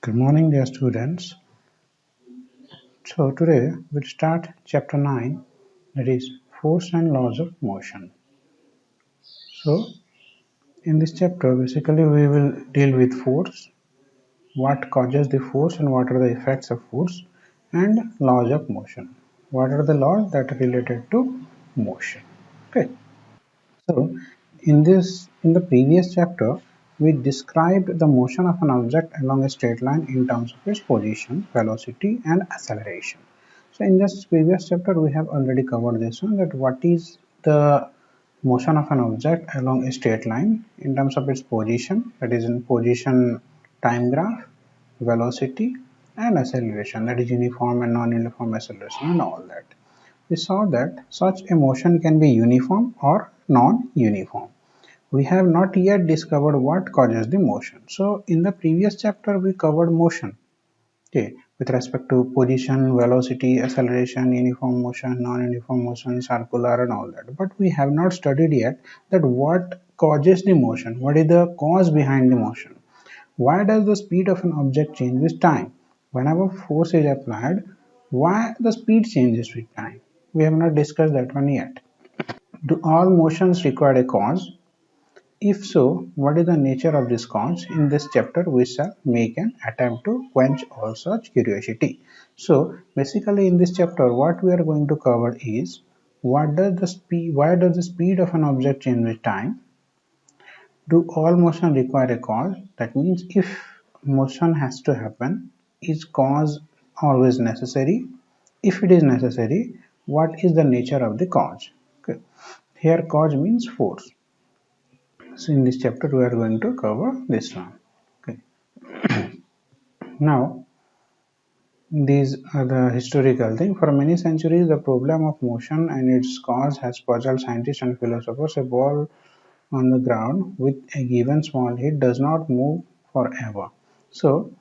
Good morning, dear students. So, today we'll start chapter 9, that is Force and Laws of Motion. So, in this chapter, basically, we will deal with force, what causes the force, and what are the effects of force, and laws of motion. What are the laws that are related to motion? Okay. So, in the previous chapter, we described the motion of an object along a straight line in terms of its position, velocity, and acceleration. So, in this previous chapter, we have already covered this one, that what is the motion of an object along a straight line in terms of its position, that is in position time graph, velocity, and acceleration, that is uniform and non-uniform acceleration, and all that. We saw that such a motion can be uniform or non-uniform. We have not yet discovered what causes the motion. So in the previous chapter we covered motion, okay, with respect to position, velocity, acceleration, uniform motion, non-uniform motion, circular, and all that. But we have not studied yet that what causes the motion, what is the cause behind the motion. Why does the speed of an object change with time? Whenever force is applied, why the speed changes with time? We have not discussed that one yet. Do all motions require a cause? If so, what is the nature of this cause? In this chapter, we shall make an attempt to quench all such curiosity. So, basically, in this chapter, what we are going to cover is what does the speed? Why does the speed of an object change with time? Do all motion require a cause? That means if motion has to happen, is cause always necessary? If it is necessary, what is the nature of the cause? Okay. Here cause means force. So in this chapter we are going to cover this one. Okay. Now these are the historical thing. For many centuries the problem of motion and its cause has puzzled scientists and philosophers. A ball on the ground with a given small heat does not move forever. So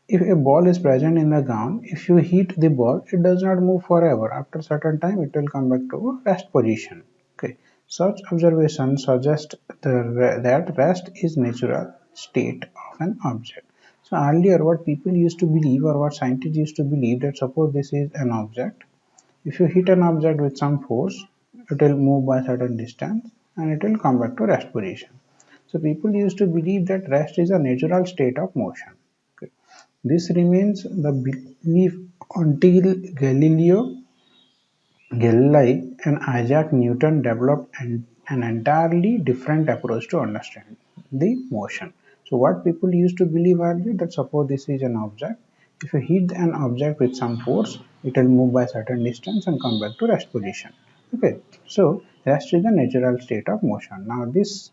if a ball is present in the ground, if you hit the ball, it does not move forever. After a certain time, it will come back to rest position. Okay. Such observations suggest that rest is natural state of an object. So earlier, what people used to believe, or what scientists used to believe, that suppose this is an object. If you hit an object with some force, it will move by a certain distance and it will come back to rest position. So people used to believe that rest is a natural state of motion. Okay. This remains the belief until Galileo Galilei and Isaac Newton developed an entirely different approach to understand the motion. So what people used to believe earlier, that suppose this is an object, if you hit an object with some force, it will move by a certain distance and come back to rest position. Okay, so rest is the natural state of motion. Now this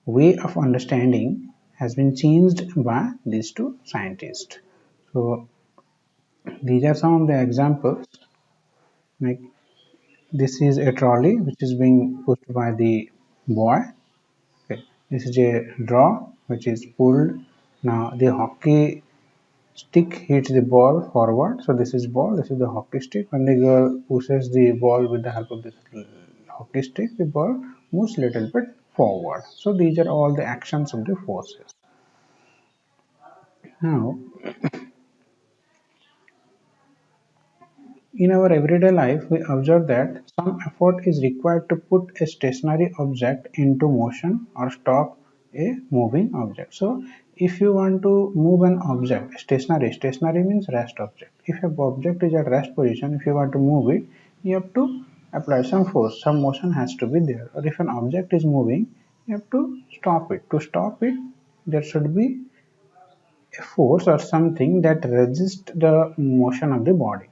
way of understanding has been changed by these two scientists. So these are some of the examples. Like this is a trolley which is being pushed by the boy. Okay. This is a draw which is pulled. Now the hockey stick hits the ball forward. So this is ball. This is the hockey stick. When the girl pushes the ball with the help of this hockey stick, the ball moves a little bit forward. So these are all the actions of the forces. Now in our everyday life, we observe that some effort is required to put a stationary object into motion or stop a moving object. So, if you want to move an object, stationary means rest object. If an object is at rest position, if you want to move it, you have to apply some force, some motion has to be there. Or if an object is moving, you have to stop it. To stop it, there should be a force or something that resists the motion of the body.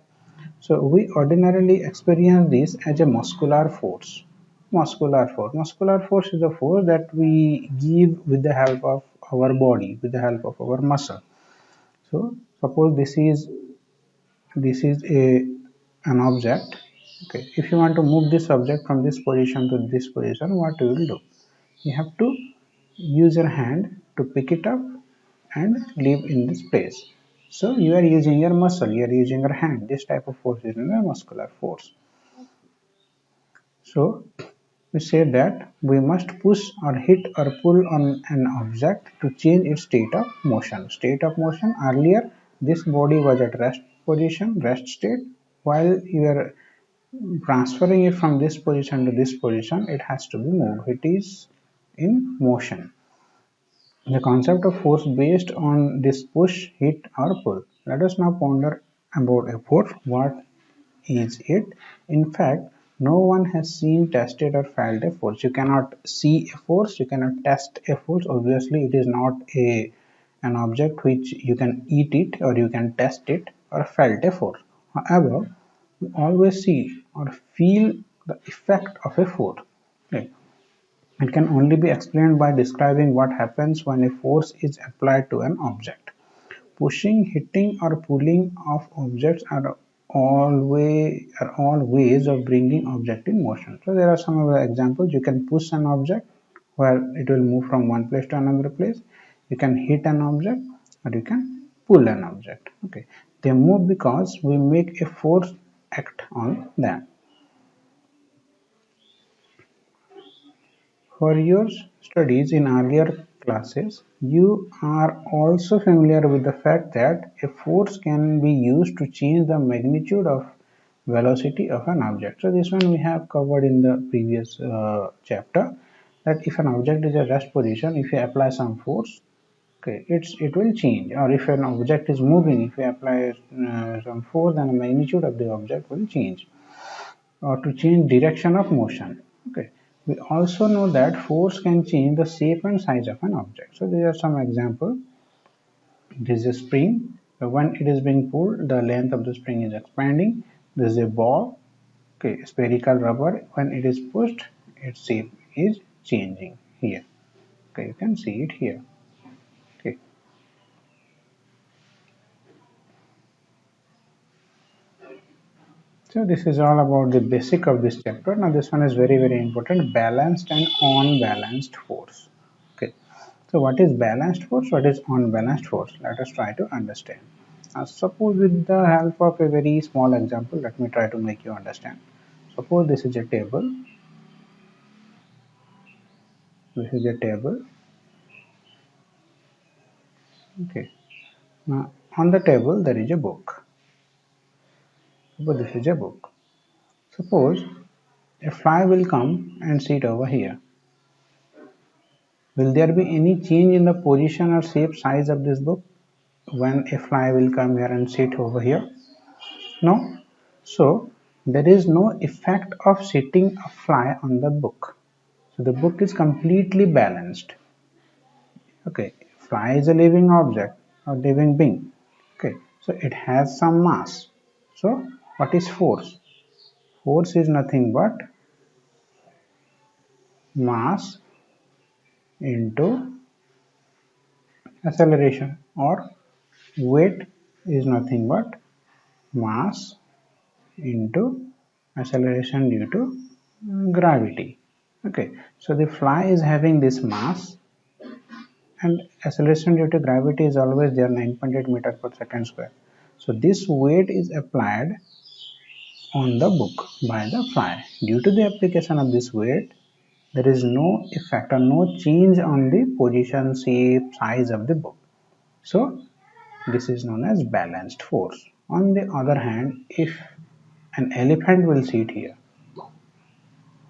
So we ordinarily experience this as a muscular force. Muscular force. Muscular force is the force that we give with the help of our body, with the help of our muscle. So suppose this is a an object. Okay, if you want to move this object from this position to this position, what you will do? You have to use your hand to pick it up and leave in this place. So you are using your muscle, you are using your hand. This type of force is a muscular force. So we say that we must push or hit or pull on an object to change its state of motion. State of motion, earlier this body was at rest position, rest state. While you are transferring it from this position to this position, it has to be moved. It is in motion. The concept of force based on this push, hit or pull. Let us now ponder about a force. What is it? In fact, no one has seen, tested or felt a force. You cannot see a force, you cannot test a force. Obviously, it is not an object which you can eat it or you can test it or felt a force. However, we always see or feel the effect of a force. Right? It can only be explained by describing what happens when a force is applied to an object. Pushing, hitting or pulling of objects are all ways of bringing object in motion. So there are some of the examples. You can push an object where it will move from one place to another place. You can hit an object or you can pull an object. Okay, they move because we make a force act on them. For your studies in earlier classes, you are also familiar with the fact that a force can be used to change the magnitude of velocity of an object. So this one we have covered in the previous chapter, that if an object is at rest position, if you apply some force, okay, it will change. Or if an object is moving, if you apply some force, then the magnitude of the object will change. Or to change direction of motion. Okay. We also know that force can change the shape and size of an object. So these are some examples. This is a spring. When it is being pulled, the length of the spring is expanding. This is a ball, okay, spherical rubber. When it is pushed, its shape is changing here. Okay, you can see it here. Okay. So this is all about the basic of this chapter. Now this one is very important, balanced and unbalanced force. Okay. So what is balanced force? What is unbalanced force? Let us try to understand. Suppose with the help of a very small example, let me try to make you understand. Suppose this is a table. This is a table. Okay. Now on the table there is a book. Suppose this is a book. Suppose a fly will come and sit over here. Will there be any change in the position or shape size of this book when a fly will come here and sit over here? No. So there is no effect of sitting a fly on the book. So the book is completely balanced. Okay, fly is a living object or living being. Okay, so it has some mass. So what is force? Force is nothing but mass into acceleration, or weight is nothing but mass into acceleration due to gravity. Okay, so the fly is having this mass and acceleration due to gravity is always there, 9.8 meters per second square. So this weight is applied on the book by the fly. Due to the application of this weight, there is no effect or no change on the position, shape, size of the book. So this is known as balanced force. On the other hand, if an elephant will sit here,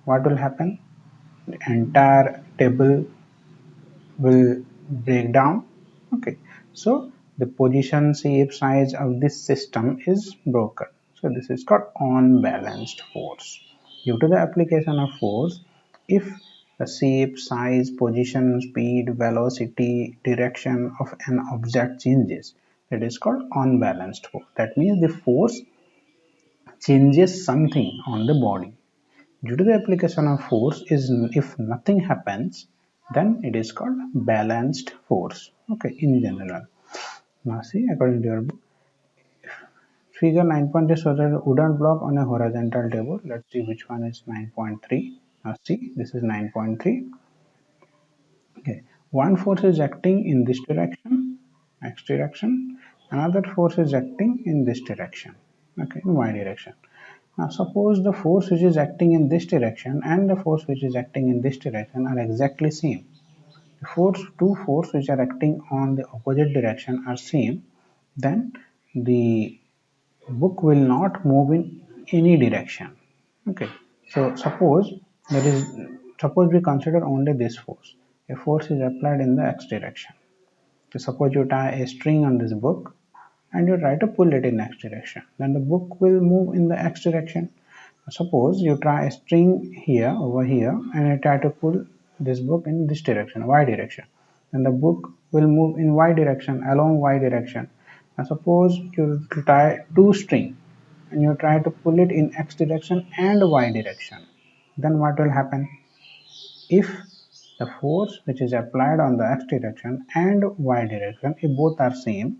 what will happen? The entire table will break down. Okay, so the position, shape, size of this system is broken. So this is called unbalanced force. Due to the application of force, if the shape, size, position, speed, velocity, direction of an object changes, that is called unbalanced force. That means the force changes something on the body. Due to the application of force, is if nothing happens, then it is called balanced force. Okay, in general. Now see, according to your book, figure 9.3 shows a wooden block on a horizontal table. Let's see which one is 9.3. Now see, this is 9.3. Okay, one force is acting in this direction, x direction. Another force is acting in this direction. Okay, in y direction. Now suppose the force which is acting in this direction and the force which is acting in this direction are exactly same. Two forces which are acting on the opposite direction are same, then the book will not move in any direction. Okay, so suppose we consider only this force. A force is applied in the x direction. So suppose you tie a string on this book and you try to pull it in x direction, then the book will move in the x direction. Suppose you try a string here over here and you try to pull this book in this direction, y direction, then the book will move in y direction, along y direction. Now suppose you tie two string and you try to pull it in x direction and y direction, then what will happen? If the force which is applied on the x direction and y direction, if both are same,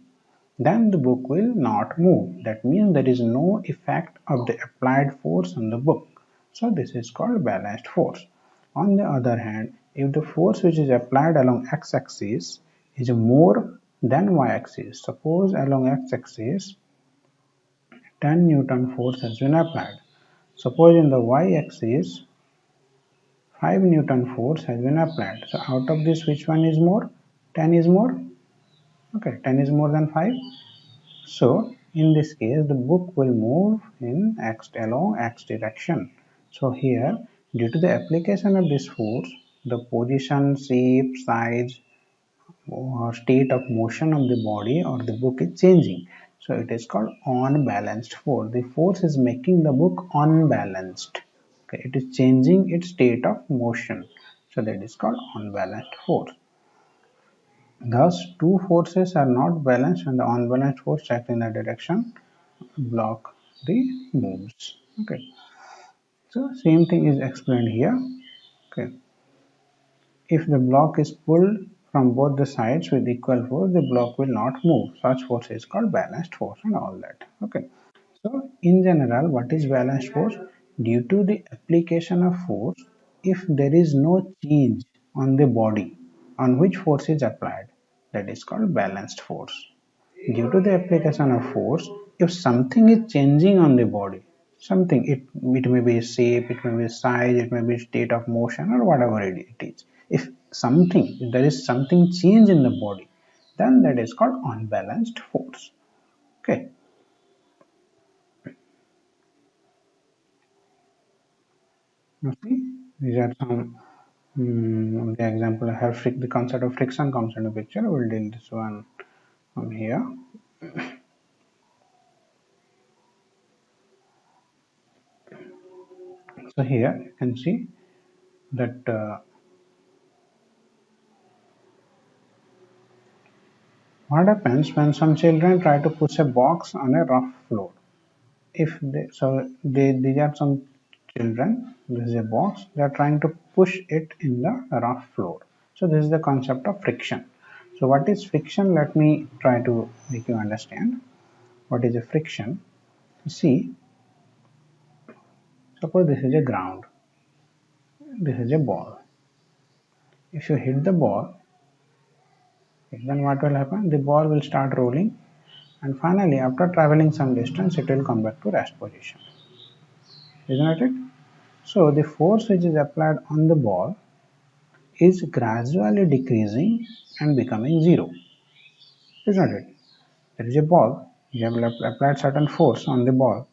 then the book will not move. That means there is no effect of the applied force on the book. So this is called balanced force. On the other hand, if the force which is applied along x-axis is more than y-axis, suppose along x-axis 10 Newton force has been applied. Suppose in the y-axis 5 Newton force has been applied. So out of this, which one is more? 10 is more. Okay, 10 is more than 5. So in this case, the book will move in along x direction. So here, due to the application of this force, the position, shape, size, or state of motion of the body or the book is changing. So it is called unbalanced force. The force is making the book unbalanced. Okay, it is changing its state of motion. So that is called unbalanced force. Thus, two forces are not balanced and the unbalanced force acts in a direction block the moves. Okay, so same thing is explained here. Okay, if the block is pulled from both the sides with equal force, the block will not move. Such force is called balanced force and all that. Okay, so in general, what is balanced force? Due to the application of force, if there is no change on the body on which force is applied, that is called balanced force. Due to the application of force, if something is changing on the body, something, it may be shape, it may be size, it may be state of motion or whatever it is. If there is something change in the body, then that is called unbalanced force. Okay. You see, these are some the example I have the concept of friction comes into picture. We'll deal this one from here. So here you can see that what happens when some children try to push a box on a rough floor? If these are some children, this is a box, they are trying to push it in the rough floor. So this is the concept of friction. So what is friction? Let me try to make you understand what is a friction. See, suppose this is a ground, this is a ball. If you hit the ball, then what will happen? The ball will start rolling and finally after traveling some distance it will come back to rest position. Isn't it? So the force which is applied on the ball is gradually decreasing and becoming zero. Isn't it? There is a ball, you have applied certain force on the ball.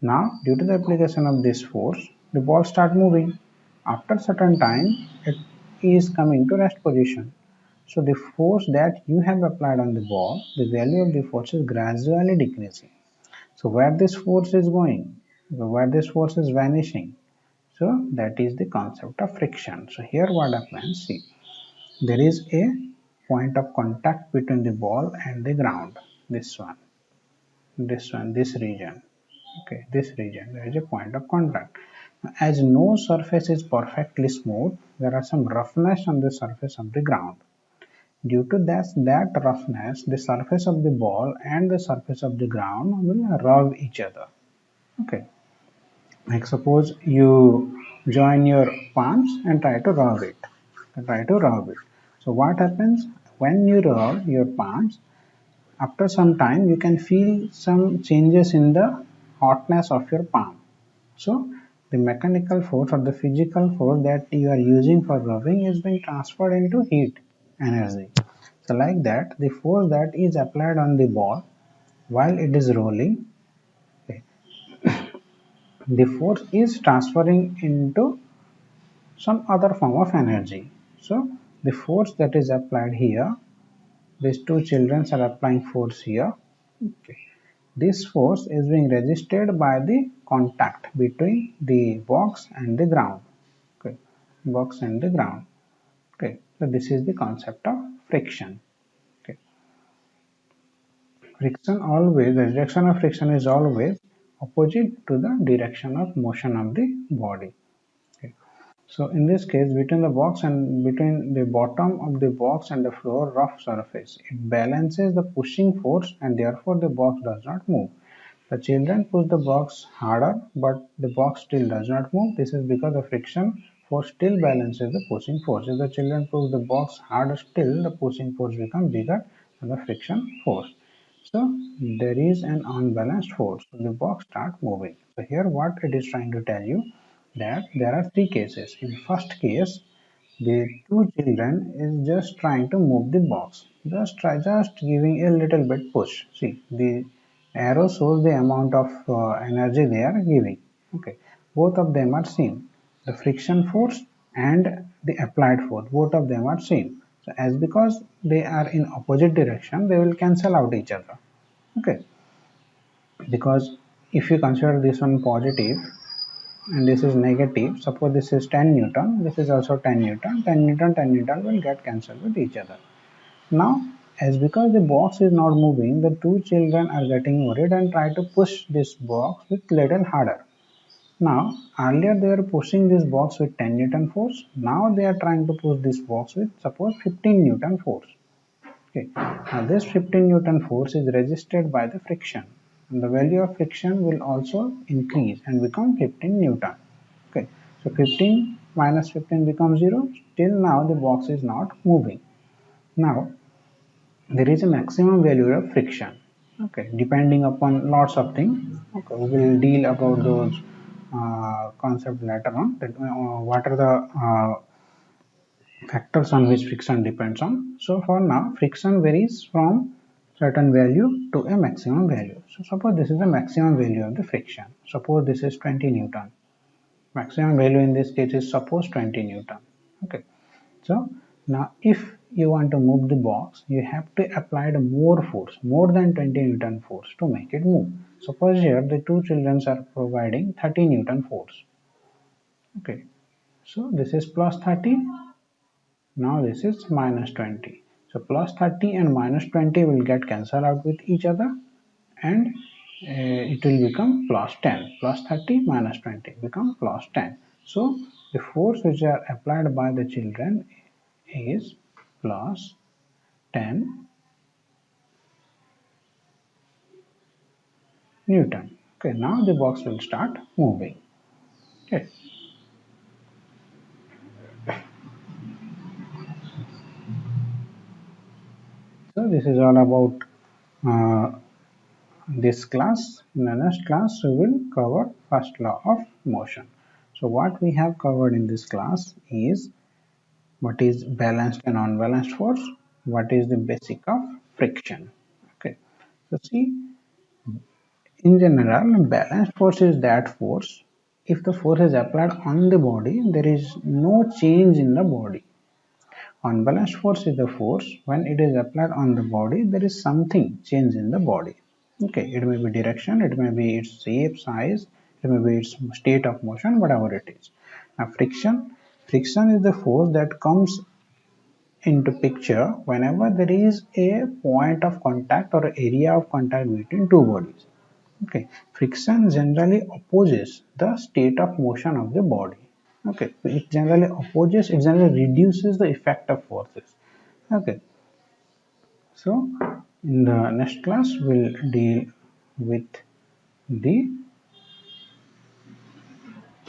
Now due to the application of this force, the ball start moving. After certain time it is coming to rest position. So the force that you have applied on the ball, the value of the force is gradually decreasing. So where this force is going, where this force is vanishing, so that is the concept of friction. So here what happens, see, there is a point of contact between the ball and the ground. This region. Okay, this region, there is a point of contact. As no surface is perfectly smooth, there are some roughness on the surface of the ground. Due to that roughness, the surface of the ball and the surface of the ground will rub each other. Okay, like suppose you join your palms and try to rub it. So what happens when you rub your palms? After some time, you can feel some changes in the hotness of your palm. So the mechanical force or the physical force that you are using for rubbing is being transferred into heat energy. So like that, the force that is applied on the ball while it is rolling, okay, the force is transferring into some other form of energy. So the force that is applied here, these two children are applying force here. Okay. This force is being resisted by the contact between the box and the ground. Okay. Box and the ground. Okay. So this is the concept of friction. Okay. Friction always, the direction of friction is always opposite to the direction of motion of the body. Okay. So in this case, between the box and between the bottom of the box and the floor rough surface, it balances the pushing force and therefore the box does not move. The children push the box harder, but the box still does not move. This is because the friction force still balances the pushing force. If the children push the box harder still, the pushing force becomes bigger than the friction force. So there is an unbalanced force. So the box starts moving. So here what it is trying to tell you that there are three cases. In first case, the two children is just trying to move the box. Just giving a little bit push. See, the arrow shows the amount of energy they are giving. Okay, both of them are same. The friction force and the applied force, both of them are same. So as because they are in opposite direction, they will cancel out each other. Okay, because if you consider this one positive and this is negative, suppose this is 10 Newton, this is also 10 Newton, 10 Newton, 10 Newton will get cancelled with each other. Now, as because the box is not moving, the two children are getting worried and try to push this box with little harder. Now, earlier they were pushing this box with 10 Newton force, now they are trying to push this box with suppose 15 Newton force. Okay. Now this 15 Newton force is resisted by the friction. And the value of friction will also increase and become 15 Newton. Okay. So 15 minus 15 becomes 0. Till now the box is not moving. Now there is a maximum value of friction. Okay. Depending upon lots of things. Okay. We will deal about those concepts later on. That, what are the factors on which friction depends on. So for now, friction varies from certain value to a maximum value. So suppose this is the maximum value of the friction. Suppose this is 20 Newton. Maximum value in this case is suppose 20 Newton. Okay. So now if you want to move the box, you have to apply the more force, more than 20 Newton force to make it move. Suppose here the two children are providing 30 Newton force. Okay. So this is plus 30. Now this is minus 20. So plus 30 and minus 20 will get cancelled out with each other and it will become plus 10. Plus 30 minus 20 become plus 10. So the force which are applied by the children is plus 10 Newton. Okay, now the box will start moving. Okay. So this is all about this class. In the next class, we will cover first law of motion. So what we have covered in this class is what is balanced and unbalanced force, what is the basic of friction. Okay. So see, in general, balanced force is that force. If the force is applied on the body, there is no change in the body. Unbalanced force is the force when it is applied on the body, there is something change in the body. Okay, it may be direction, it may be its shape, size, it may be its state of motion, whatever it is. Now, friction is the force that comes into picture whenever there is a point of contact or area of contact between two bodies. Okay, friction generally opposes the state of motion of the body. Okay, it generally opposes, it generally reduces the effect of forces. Okay, so in the next class we'll deal with the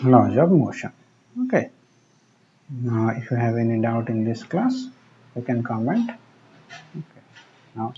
laws of motion. Okay, now if you have any doubt in this class, you can comment. Okay, now